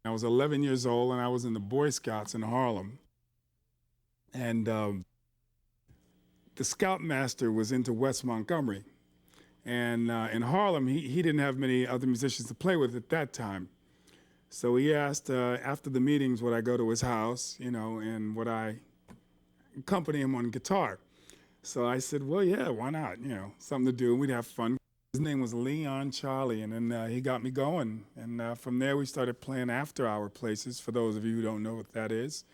I was 11 years old and I was in the Boy Scouts in Harlem. And the scoutmaster was into Wes Montgomery. And in Harlem, he didn't have many other musicians to play with at that time. So he asked after the meetings would I go to his house, and would I accompany him on guitar. So I said, well, yeah, why not? Something to do. We'd have fun. His name was Leon Charlie, and then he got me going. And from there, we started playing after-hour places. For those of you who don't know what that is,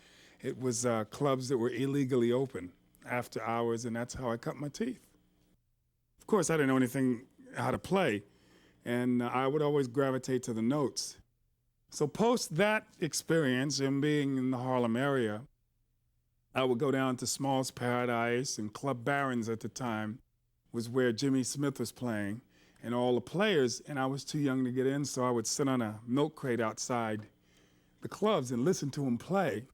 it was clubs that were illegally open after hours, and that's how I cut my teeth. Of course, I didn't know anything how to play, and I would always gravitate to the notes. So post that experience and being in the Harlem area, I would go down to Small's Paradise, and Club Barons at the time was where Jimmy Smith was playing and all the players, and I was too young to get in, so I would sit on a milk crate outside the clubs and listen to them play.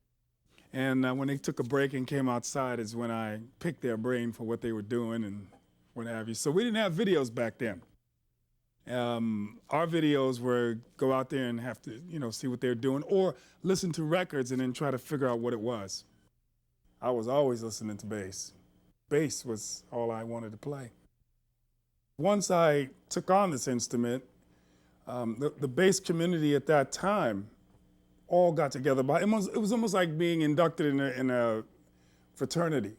And when they took a break and came outside is when I picked their brain for what they were doing and what have you. So we didn't have videos back then. Our videos were go out there and have to, see what they're doing or listen to records and then try to figure out what it was. I was always listening to bass. Bass was all I wanted to play. Once I took on this instrument, the bass community at that time all got together. It was almost like being inducted in a fraternity.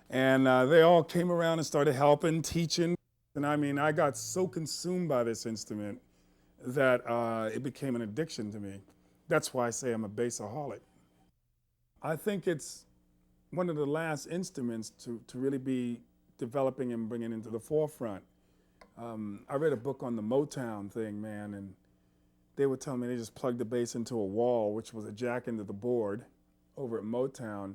And they all came around and started helping, teaching. And I mean, I got so consumed by this instrument that it became an addiction to me. That's why I say I'm a bassaholic. I think it's one of the last instruments to really be developing and bringing into the forefront. I read a book on the Motown thing, man, and they would tell me they just plugged the bass into a wall, which was a jack into the board over at Motown,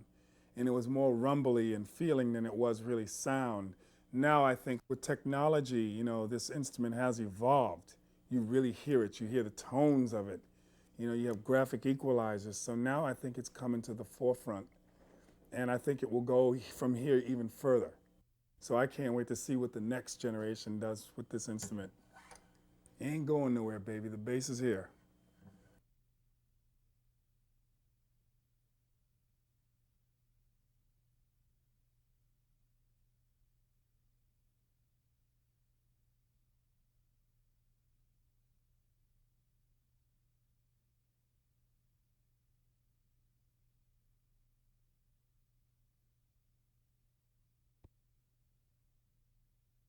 and it was more rumbly and feeling than it was really sound. Now I think with technology, this instrument has evolved. You really hear it. You hear the tones of it. You have graphic equalizers. So now I think it's coming to the forefront. And I think it will go from here even further. So I can't wait to see what the next generation does with this instrument. It ain't going nowhere, baby. The bass is here.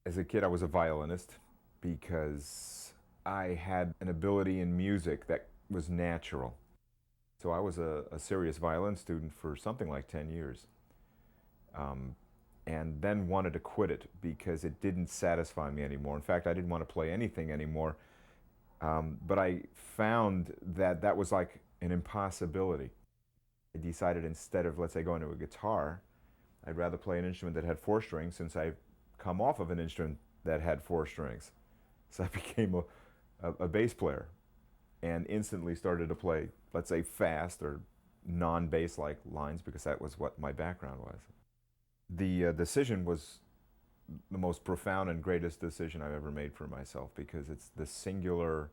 As a kid, I was a violinist because I had an ability in music that was natural. So I was a serious violin student for something like 10 years. Um, and then wanted to quit it because it didn't satisfy me anymore. In fact, I didn't want to play anything anymore. But I found that that was like an impossibility. I decided instead of, let's say, going to a guitar, I'd rather play an instrument that had four strings since I come off of an instrument that had four strings. So I became a bass player and instantly started to play, let's say, fast or non-bass like lines because that was what my background was. The decision was the most profound and greatest decision I've ever made for myself because it's the singular,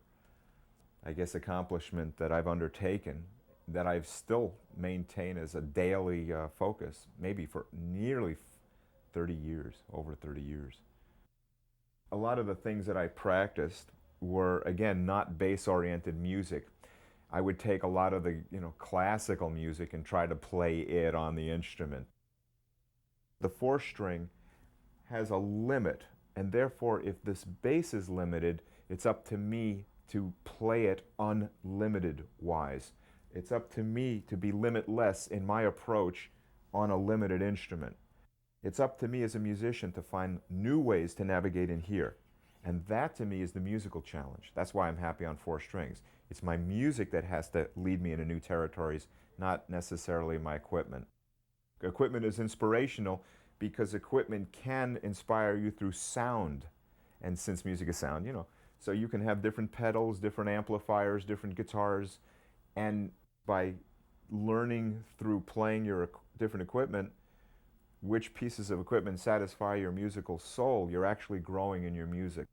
I guess, accomplishment that I've undertaken that I've still maintained as a daily focus, maybe for nearly 30 years, over 30 years. A lot of the things that I practiced were, again, not bass-oriented music. I would take a lot of the, classical music and try to play it on the instrument. The four string has a limit, and therefore, if this bass is limited, it's up to me to play it unlimited wise. It's up to me to be limitless in my approach on a limited instrument. It's up to me as a musician to find new ways to navigate in here. And that to me is the musical challenge. That's why I'm happy on four strings. It's my music that has to lead me into new territories, not necessarily my equipment. Equipment is inspirational because equipment can inspire you through sound. And since music is sound, so you can have different pedals, different amplifiers, different guitars, and by learning through playing your different equipment, which pieces of equipment satisfy your musical soul, you're actually growing in your music.